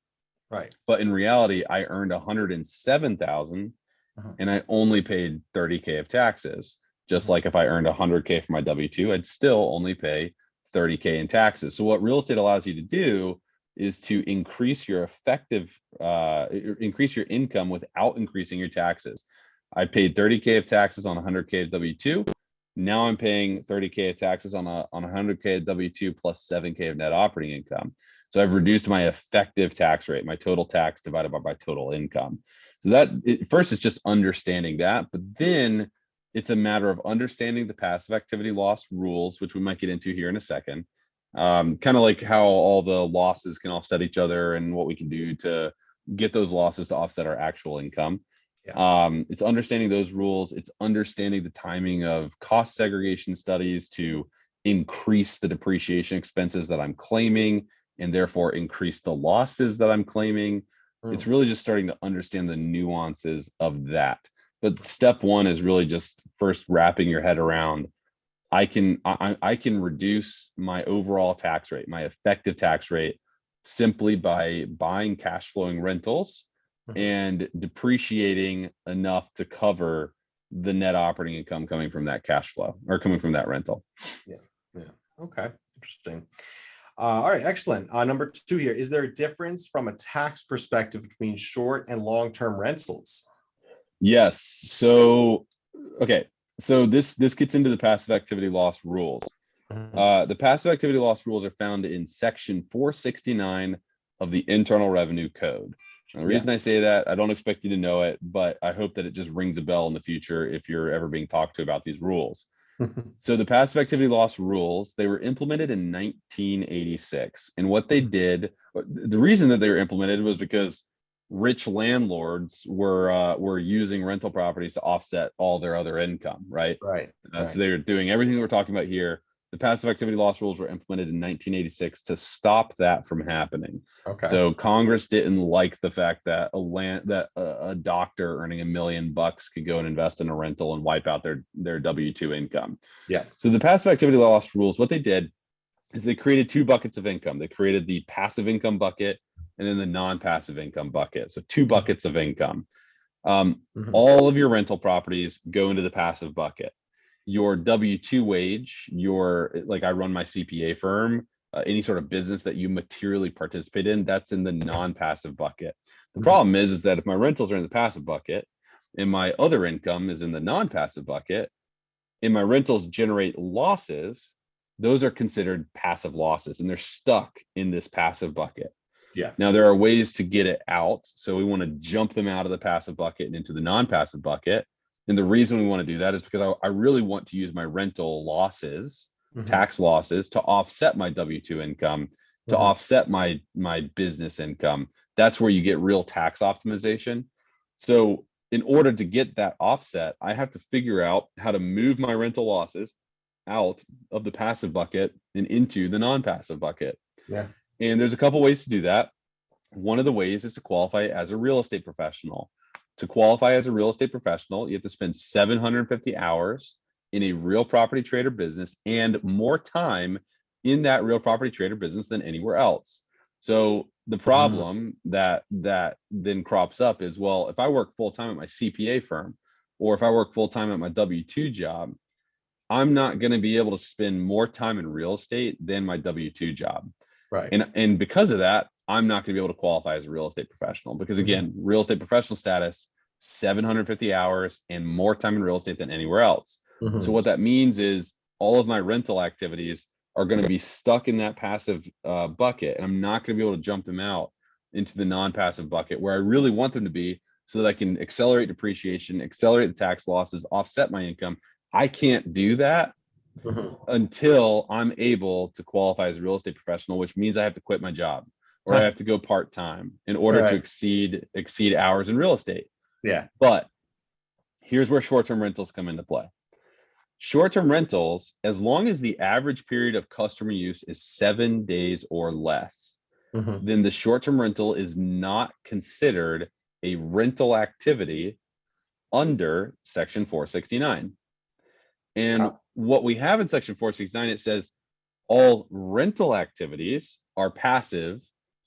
Right. But in reality, I earned 107,000 Mhm. and I only paid 30K of taxes. Just Mhm. like if I earned 100K for my W-2, I'd still only pay 30K in taxes. So what real estate allows you to do is to increase your increase your income without increasing your taxes. I paid 30K of taxes on 100K of W-2. Now I'm paying 30K of taxes on 100K of W-2 plus 7K of net operating income. So I've reduced my effective tax rate, my total tax divided by my total income. So first it's just understanding that, but then it's a matter of understanding the passive activity loss rules, which we might get into here in a second. Kind of like how all the losses can offset each other and what we can do to get those losses to offset our actual income. Yeah. It's understanding those rules. It's understanding the timing of cost segregation studies to increase the depreciation expenses that I'm claiming and therefore increase the losses that I'm claiming. It's Mm. really just starting to understand the nuances of that. But step one is really just first wrapping your head around, I can reduce my overall tax rate, my effective tax rate, simply by buying cash flowing rentals Mhm. and depreciating enough to cover the net operating income coming from that cash flow or coming from that rental. Yeah. Yeah. Okay. Interesting. All right. Excellent. Number two here. Is there a difference from a tax perspective between short and long-term rentals? Yes. So, okay. So this gets into the passive activity loss rules. Mhm. The passive activity loss rules are found in section 469 of the Internal Revenue Code. And the Yeah. reason I say that, I don't expect you to know it, but I hope that it just rings a bell in the future if you're ever being talked to about these rules. So the passive activity loss rules, they were implemented in 1986. And what they did, the reason that they were implemented was because rich landlords were using rental properties to offset all their other income, right? Right. So Right. they were doing everything that we're talking about here. The passive activity loss rules were implemented in 1986 to stop that from happening. Okay. So Congress didn't like the fact that a doctor earning $1 million could go and invest in a rental and wipe out their W-2 income. Yeah. So the passive activity loss rules, what they did is they created two buckets of income. They created the passive income bucket and then the non-passive income bucket. So two Mhm. buckets of income. Um, Mhm. all of your rental properties go into the passive bucket. Your W-2 wage, like I run my CPA firm, any sort of business that you materially participate in, that's in the non-passive bucket. The Mhm. problem is that if my rentals are in the passive bucket and my other income is in the non-passive bucket, and my rentals generate losses, those are considered passive losses and they're stuck in this passive bucket. Yeah. Now, there are ways to get it out. So we want to jump them out of the passive bucket and into the non-passive bucket. And the reason we want to do that is because I really want to use my rental losses, Mhm. tax losses, to offset my W-2 income, to Mhm. offset my business income. That's where you get real tax optimization. So in order to get that offset, I have to figure out how to move my rental losses out of the passive bucket and into the non-passive bucket. Yeah. And there's a couple ways to do that. One of the ways is to qualify as a real estate professional. To qualify as a real estate professional, you have to spend 750 hours in a real property trader business and more time in that real property trader business than anywhere else. So the Mhm. problem that then crops up is, well, if I work full time at my CPA firm or if I work full time at my W-2 job, I'm not going to be able to spend more time in real estate than my W-2 job. Right. And because of that, I'm not going to be able to qualify as a real estate professional because again, real estate professional status, 750 hours and more time in real estate than anywhere else. So what that means is all of my rental activities are going to be stuck in that passive bucket, and I'm not going to be able to jump them out into the non-passive bucket where I really want them to be, so that I can accelerate depreciation, accelerate the tax losses, offset my income. I can't do that until I'm able to qualify as a real estate professional, which means I have to quit my job or I have to go part-time in order to exceed hours in real estate. Yeah. But here's where short-term rentals come into play. Short-term rentals, as long as the average period of customer use is 7 days or less, then the short-term rental is not considered a rental activity under Section 469. And what we have in Section 469, it says all rental activities are passive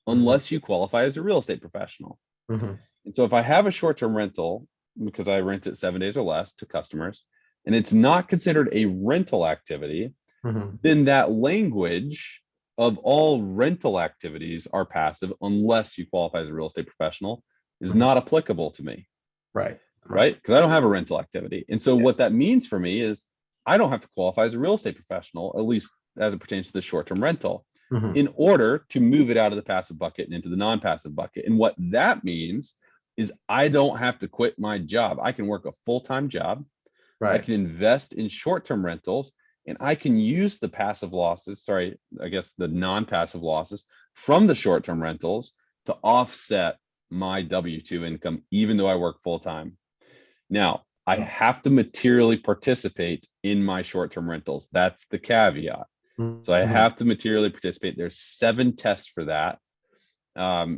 unless you qualify as a real estate professional. And so if I have a short-term rental, because I rent it 7 days or less to customers, and it's not considered a rental activity, then that language of all rental activities are passive unless you qualify as a real estate professional is not applicable to me. Right? Because I don't have a rental activity. And so what that means for me is I don't have to qualify as a real estate professional, at least as it pertains to the short-term rental, in order to move it out of the passive bucket and into the non-passive bucket. And what that means is I don't have to quit my job. I can work a full-time job. I can invest in short-term rentals, and I can use the passive losses, the non-passive losses from the short-term rentals to offset my W-2 income, even though I work full-time. Now, I have to materially participate in my short-term rentals. That's the caveat. So I have to materially participate. There's 7 tests for that,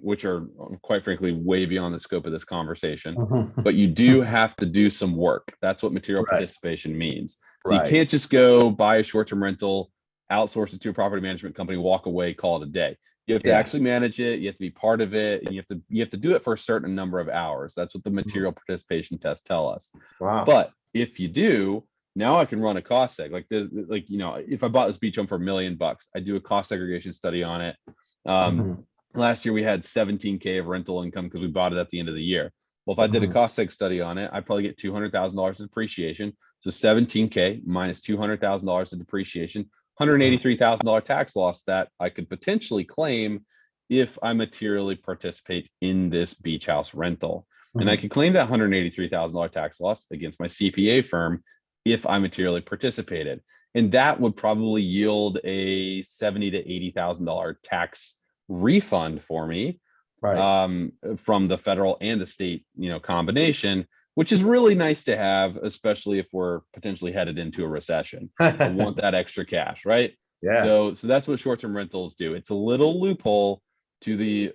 which are quite frankly way beyond the scope of this conversation. But you do have to do some work. That's what material participation means. So you can't just go buy a short-term rental, outsource it to a property management company, walk away, call it a day. You have to actually manage it. You have to be part of it, and you have to do it for a certain number of hours. That's what the material participation tests tell us. But if you do, now I can run a cost seg. If I bought this beach home for $1 million, I do a cost segregation study on it. Last year we had 17K of rental income because we bought it at the end of the year. Well, if I did a cost seg study on it, I'd probably get $200,000 of depreciation. So 17K minus $200,000 of depreciation, $183,000 tax loss that I could potentially claim if I materially participate in this beach house rental. And I could claim that $183,000 tax loss against my CPA firm if I materially participated. And that would probably yield a $70,000 to $80,000 tax refund for me from the federal and the state, combination, which is really nice to have, especially if we're potentially headed into a recession. I want that extra cash, right? So that's what short-term rentals do. It's a little loophole to the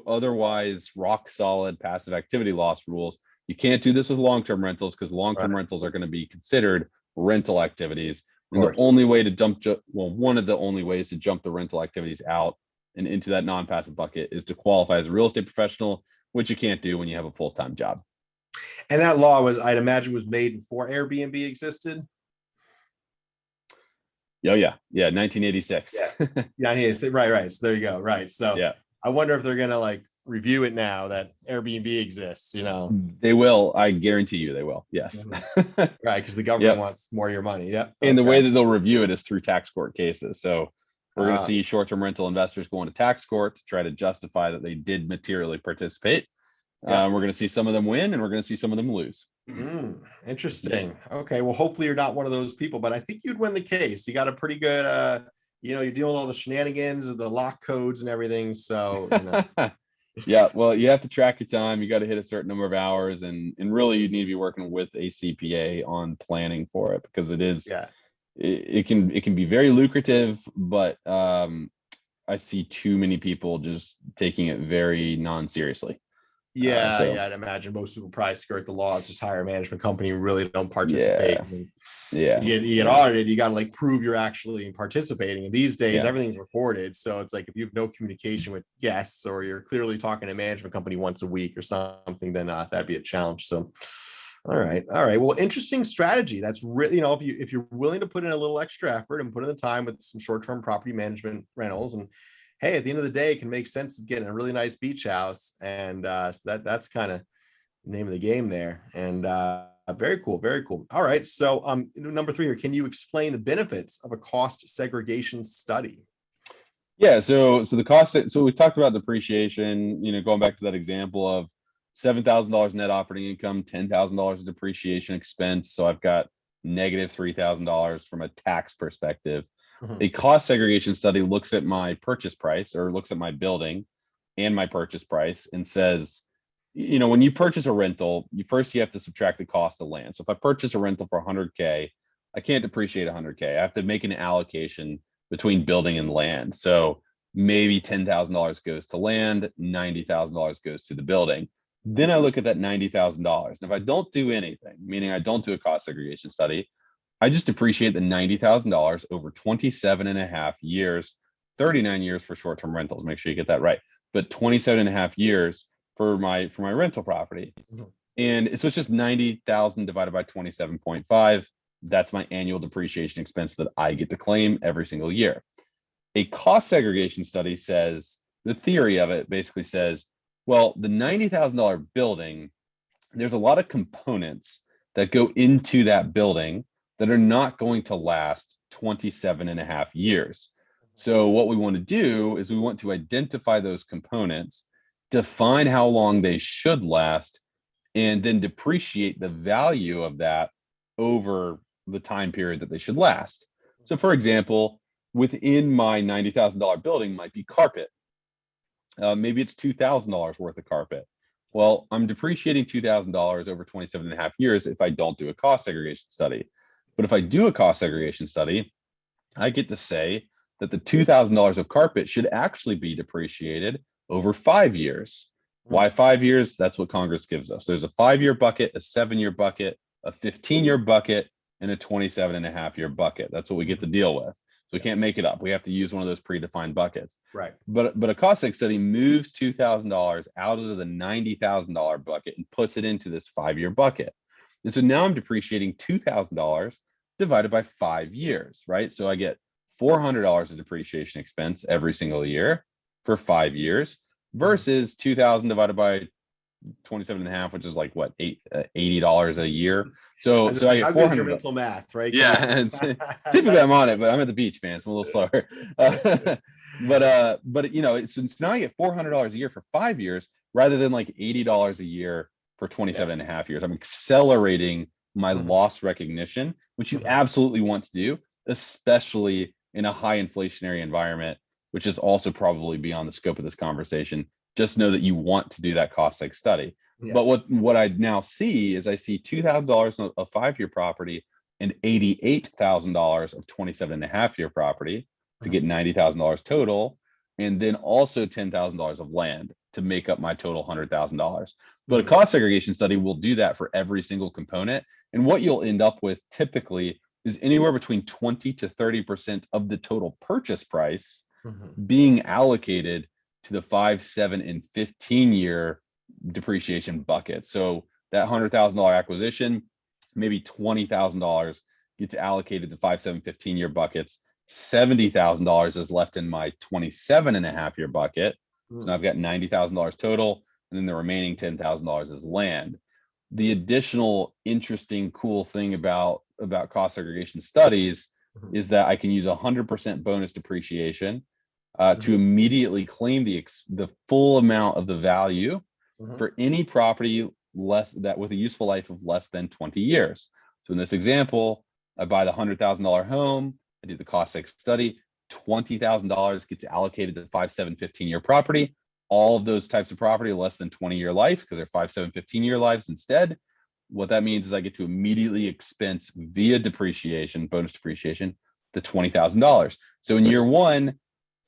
otherwise rock solid passive activity loss rules. You can't do this with long-term rentals because long-term rentals are going to be considered rental activities. And the only way to one of the only ways to jump the rental activities out and into that non-passive bucket is to qualify as a real estate professional, which you can't do when you have a full-time job. And that law I'd imagine, was made before Airbnb existed. Yeah, 1986. Right. So there you go. Right. So I wonder if they're gonna review it now that Airbnb exists. They will. I guarantee you, they will. Yes. Right, because the government wants more of your money. And the way that they'll review it is through tax court cases. So we're going to see short-term rental investors going to tax court to try to justify that they did materially participate. We're going to see some of them win, and we're going to see some of them lose. Interesting. Okay. Well, hopefully you're not one of those people, but I think you'd win the case. You got a pretty good, you're dealing with all the shenanigans of the lock codes and everything. So, Yeah, well, you have to track your time. You got to hit a certain number of hours, and really you need to be working with a CPA on planning for it, because it is, it can be very lucrative, but I see too many people just taking it very non-seriously. I'd imagine most people probably skirt the laws, just hire a management company and really don't participate. You get audited, you got to prove you're actually participating. And these days, everything's recorded. So it's if you have no communication with guests, or you're clearly talking to a management company once a week or something, then that'd be a challenge. So, all right. Well, interesting strategy. That's really, if you're willing to put in a little extra effort and put in the time with some short-term property management rentals, and hey, at the end of the day, it can make sense of getting a really nice beach house. And so that's kind of the name of the game there. And very cool, very cool. All right. So number 3 here, can you explain the benefits of a cost segregation study? Yeah, so the cost, so we talked about depreciation, going back to that example of $7,000 net operating income, $10,000 depreciation expense. So I've got negative $3,000 from a tax perspective. Mhm. A cost segregation study looks at my purchase price, or looks at my building and my purchase price, and says, when you purchase a rental, you have to subtract the cost of land. So if I purchase a rental for 100K, I can't depreciate 100K. I have to make an allocation between building and land. So maybe $10,000 goes to land, $90,000 goes to the building. Then I look at that $90,000. And if I don't do anything, meaning I don't do a cost segregation study, I just depreciate the $90,000 over 27 and a half years, 39 years for short-term rentals. Make sure you get that right. But 27 and a half years for my rental property. Mhm. And so it's just 90,000 divided by 27.5. That's my annual depreciation expense that I get to claim every single year. A cost segregation study says, the theory of it basically says, well, the $90,000 building, there's a lot of components that go into that building that are not going to last 27 and a half years. So what we want to do is we want to identify those components, define how long they should last, and then depreciate the value of that over the time period that they should last. So for example, within my $90,000 building might be carpet. Maybe it's $2,000 worth of carpet. Well, I'm depreciating $2,000 over 27 and a half years if I don't do a cost segregation study. But if I do a cost segregation study, I get to say that the $2,000 of carpet should actually be depreciated over 5 years. Why 5 years? That's what Congress gives us. There's a 5-year bucket, a 7-year bucket, a 15-year bucket, and a 27 and a half year bucket. That's what we get to deal with. So we can't make it up. We have to use one of those predefined buckets. Right. But a cost seg study moves $2,000 out of the $90,000 bucket and puts it into this 5-year bucket. And so now I'm depreciating $2,000 divided by 5 years, right? So I get $400 of depreciation expense every single year for 5 years versus 2,000 divided by 27 and a half, which is like what, $80 a year. So I get 400 mental math, right? Yeah, and typically I'm on it, but I'm at the beach, man, so I'm a little slower. But so now I get $400 a year for 5 years rather than like $80 a year for 27 and a half years. I'm accelerating my loss recognition, which you absolutely want to do, especially in a high inflationary environment, which is also probably beyond the scope of this conversation. Just know that you want to do that cost seg study. Yeah. But what I now see is I see $2,000 of 5-year property and $88,000 of 27 and a half year property to get $90,000 total, and then also $10,000 of land to make up my total $100,000. But a cost segregation study will do that for every single component. And what you'll end up with typically is anywhere between 20 to 30% of the total purchase price being allocated to the 5, 7, and 15-year depreciation bucket. So that $100,000 acquisition, maybe $20,000 gets allocated to 5, 7, 15-year buckets. $70,000 is left in my 27 and a half year bucket. So now I've got $90,000 total, and then the remaining $10,000 is land. The additional interesting, cool thing about cost segregation studies is that I can use 100% bonus depreciation to immediately claim the full amount of the value for any property with a useful life of less than 20 years. So in this example, I buy the $100,000 home, I do the cost seg study, $20,000 gets allocated to 5, 7, 15-year property. All of those types of property are less than 20-year life because they're 5, 7, 15-year lives instead. What that means is I get to immediately expense via depreciation, bonus depreciation, the $20,000. So in year one,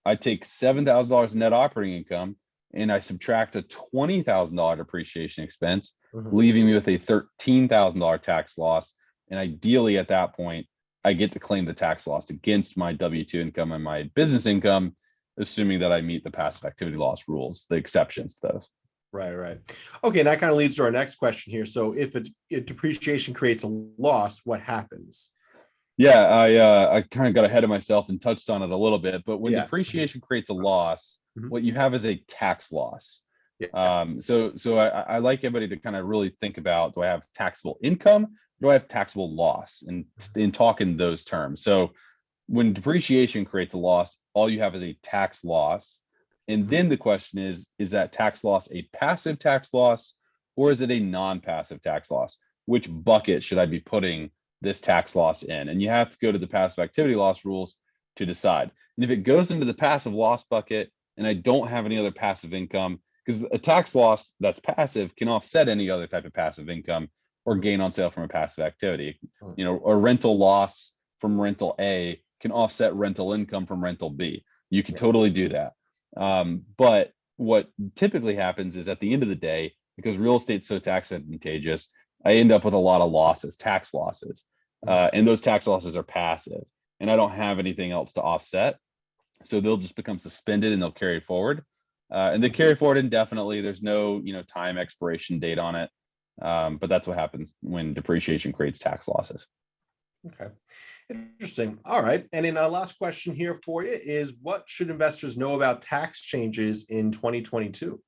I take $7,000 net operating income and I subtract a $20,000 depreciation expense, leaving me with a $13,000 tax loss. And ideally at that point, I get to claim the tax loss against my W-2 income and my business income, assuming that I meet the passive activity loss rules, the exceptions to those. Right. Okay, and that kind of leads to our next question here. So if depreciation creates a loss, what happens? Yeah, I kind of got ahead of myself and touched on it a little bit, but when Yeah. depreciation creates a loss, Mhm. what you have is a tax loss. Yeah. So I like everybody to kind of really think about, do I have taxable income? Do I have taxable loss? And in talking those terms. So when depreciation creates a loss, all you have is a tax loss. And Mhm. then the question is that tax loss a passive tax loss or is it a non-passive tax loss? Which bucket should I be putting this tax loss in? And you have to go to the passive activity loss rules to decide. And if it goes into the passive loss bucket and I don't have any other passive income, because a tax loss that's passive can offset any other type of passive income or Mhm. gain on sale from a passive activity. Mhm. You know, a rental loss from rental A can offset rental income from rental B. You can Yeah. totally do that. But what typically happens is at the end of the day, because real estate's so tax advantageous, I end up with a lot of losses, tax losses. Mhm. And those tax losses are passive. And I don't have anything else to offset. So they'll just become suspended and they'll carry forward. And they Mhm. carry forward indefinitely. There's no, time expiration date on it. But that's what happens when depreciation creates tax losses. Okay. Interesting. All right. And then our last question here for you is, what should investors know about tax changes in 2022?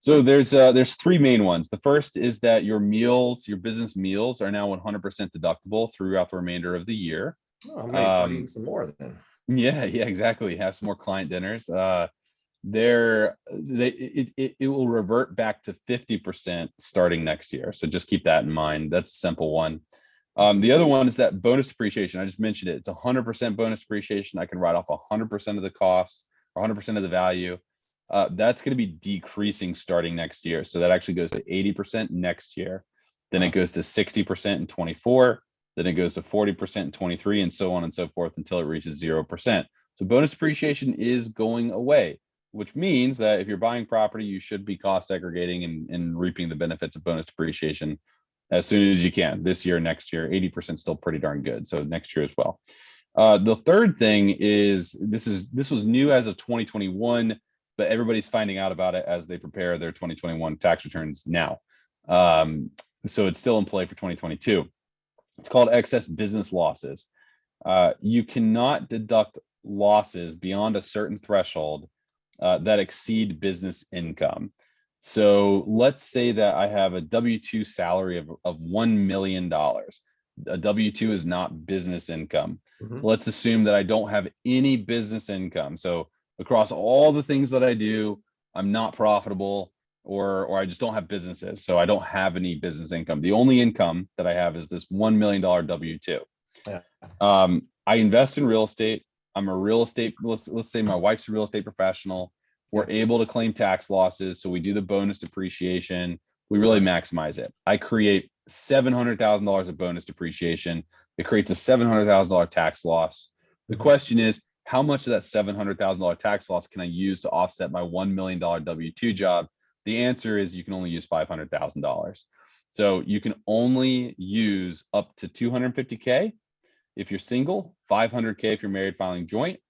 So there's three main ones. The first is that your business meals are now 100% deductible throughout the remainder of the year. Oh, I'm going to start eating Um, some more then. yeah, exactly. Have some more client dinners. It will revert back to 50% starting next year. So just keep that in mind. That's a simple one. Mhm. The other one is that bonus depreciation. I just mentioned it. It's 100% bonus depreciation. I can write off 100% of the cost or 100% of the value. That's going to be decreasing starting next year. So that actually goes to 80% next year. Then it Wow. goes to 60% in 24. Then it goes to 40% in 23, and so on and so forth until it reaches 0%. So bonus depreciation is going away, which means that if you're buying property, you should be cost segregating and reaping the benefits of bonus depreciation as soon as you can this year, next year. 80% still pretty darn good. So next year as well. The third thing is this was new as of 2021, but everybody's finding out about it as they prepare their 2021 tax returns now. Um, so it's still in play for 2022. It's called excess business losses. You cannot deduct losses beyond a certain threshold that exceed business income. So let's say that I have a W-2 salary of $1 million. A W-2 is not business income. Mhm. Let's assume that I don't have any business income. So across all the things that I do, I'm not profitable or I just don't have businesses. So I don't have any business income. The only income that I have is this $1 million W-2. Yeah. I invest in real estate. I'm a real estate, let's say my wife's a real estate professional. We're Yeah. able to claim tax losses. So we do the bonus depreciation. We really Right. maximize it. I create $700,000 of bonus depreciation. It creates a $700,000 tax loss. The Mhm. question is, how much of that $700,000 tax loss can I use to offset my $1 million W-2 job? The answer is you can only use $500,000. So you can only use up to 250K if you're single, 500K if you're married filing joint,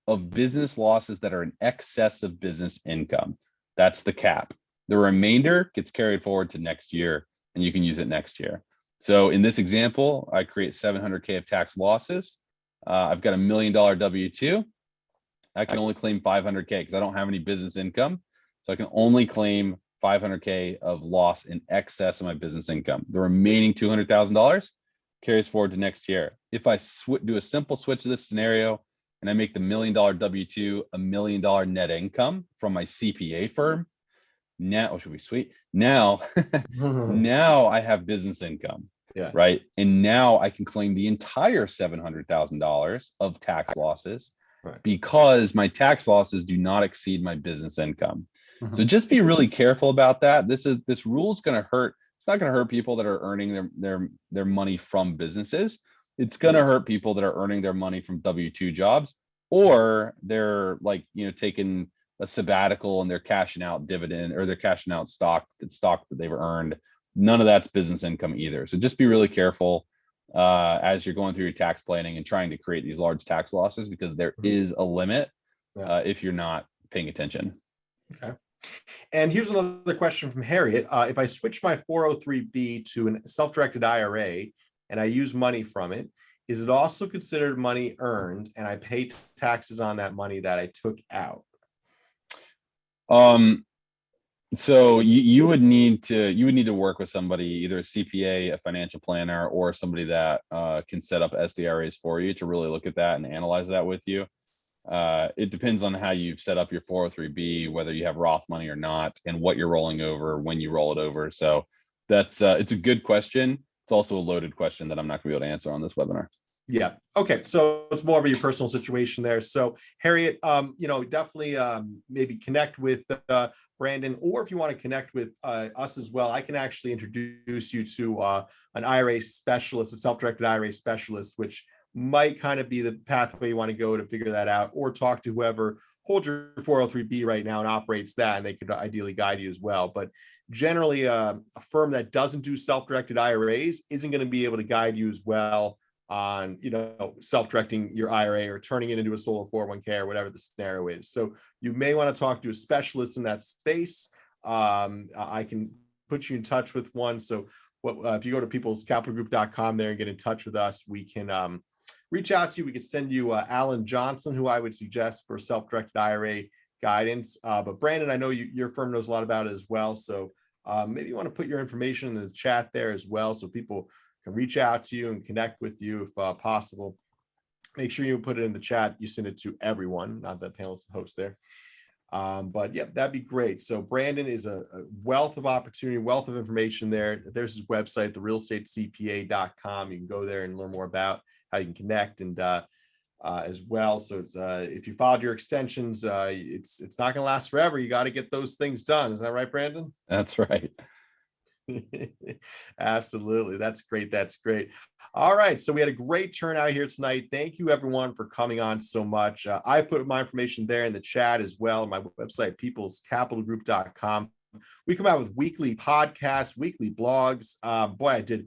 of business losses that are in excess of business income. That's the cap. The remainder gets carried forward to next year and you can use it next year. So in this example, I create 700K of tax losses. I've got $1 million W-2. I can only claim 500K because I don't have any business income. So I can only claim 500K of loss in excess of my business income. The remaining $200,000 carries forward to next year. If I do a simple switch of this scenario and I make the $1 million W-2 $1 million net income from my CPA firm, now, oh, should be sweet. Now, now I have business income, Yeah. right? And now I can claim the entire $700,000 of tax losses Right. because my tax losses do not exceed my business income. So Mhm. just be really careful about that. This rule is going to hurt. It's not going to hurt people that are earning their money from businesses. It's going to hurt people that are earning their money from W-2 jobs, or they're like, taking a sabbatical and they're cashing out dividend or they're cashing out stock that they've earned. None of that's business income either. So just be really careful as you're going through your tax planning and trying to create these large tax losses because there Mhm. is a limit Yeah. if you're not paying attention. Okay. And here's another question from Harriet. If I switch my 403B to a self-directed IRA and I use money from it, is it also considered money earned and I pay taxes on that money that I took out? So you would need to work with somebody, either a CPA, a financial planner, or somebody that can set up SDRAs for you to really look at that and analyze that with you. It depends on how you've set up your 403b, whether you have Roth money or not, and what you're rolling over when you roll it over. So that's it's a good question. It's also a loaded question that I'm not going to be able to answer on this webinar. Yeah. Okay. So it's more of your personal situation there. So Harriet, definitely maybe connect with Brandon, or if you want to connect with us as well, I can actually introduce you to an IRA specialist, a self-directed IRA specialist, which might kind of be the pathway you want to go to figure that out, or talk to whoever holds your 403b right now and operates that, and they could ideally guide you as well. But generally, a firm that doesn't do self-directed IRAs isn't going to be able to guide you as well on self-directing your IRA or turning it into a solo 401k or whatever the scenario is. So you may want to talk to a specialist in that space. I can put you in touch with one. So if you go to peoplescapitalgroup.com there and get in touch with us, we can reach out to you. We could send you Alan Johnson, who I would suggest for self-directed IRA guidance. But Brandon, I know your firm knows a lot about it as well. So maybe you want to put your information in the chat there as well, so people can reach out to you and connect with you if possible. Make sure you put it in the chat. You send it to everyone, not the panelists and hosts there. But yeah, that'd be great. So Brandon is a wealth of opportunity, wealth of information there. There's his website, therealestatecpa.com. You can go there and learn more about how you can connect and as well. So it's if you filed your extensions, it's not going to last forever. You got to get those things done. Is that right, Brandon? That's right. Absolutely. That's great. That's great. All right. So we had a great turnout here tonight. Thank you everyone for coming on so much. I put my information there in the chat as well. My website, peoplescapitalgroup.com. We come out with weekly podcasts, weekly blogs. Boy, I did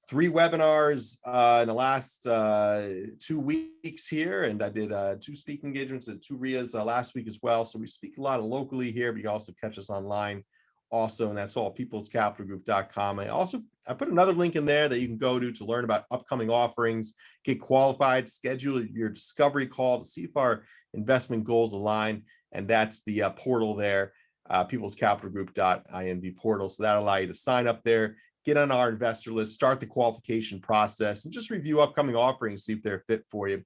3 webinars in the last 2 weeks here, and I did 2 speaking engagements at 2 RIAs last week as well. So we speak a lot of locally here, but you can also catch us online also, and that's all peoplescapitalgroup.com. I put another link in there that you can go to learn about upcoming offerings, get qualified, schedule your discovery call to see if our investment goals align, and that's the portal there, peoplescapitalgroup.inv portal. So that'll allow you to sign up there, get on our investor list, start the qualification process, and just review upcoming offerings, see if they're fit for you.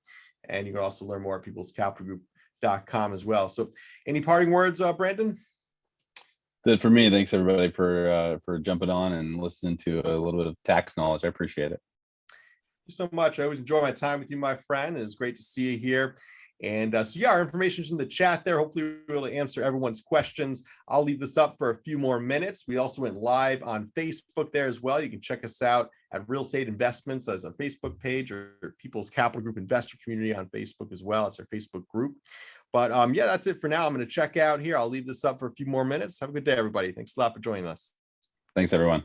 And you can also learn more at peoplescapitalgroup.com as well. So any parting words, Brandon? That's it for me. Thanks everybody for jumping on and listening to a little bit of tax knowledge. I appreciate it. Thank you so much. I always enjoy my time with you, my friend. It was great to see you here. And so yeah, our information is in the chat there. Hopefully we're able to answer everyone's questions. I'll leave this up for a few more minutes. We also went live on Facebook there as well. You can check us out at Real Estate Investments as a Facebook page, or People's Capital Group Investor Community on Facebook as well. It's our Facebook group. But yeah, that's it for now. I'm going to check out here. I'll leave this up for a few more minutes. Have a good day, everybody. Thanks a lot for joining us. Thanks, everyone.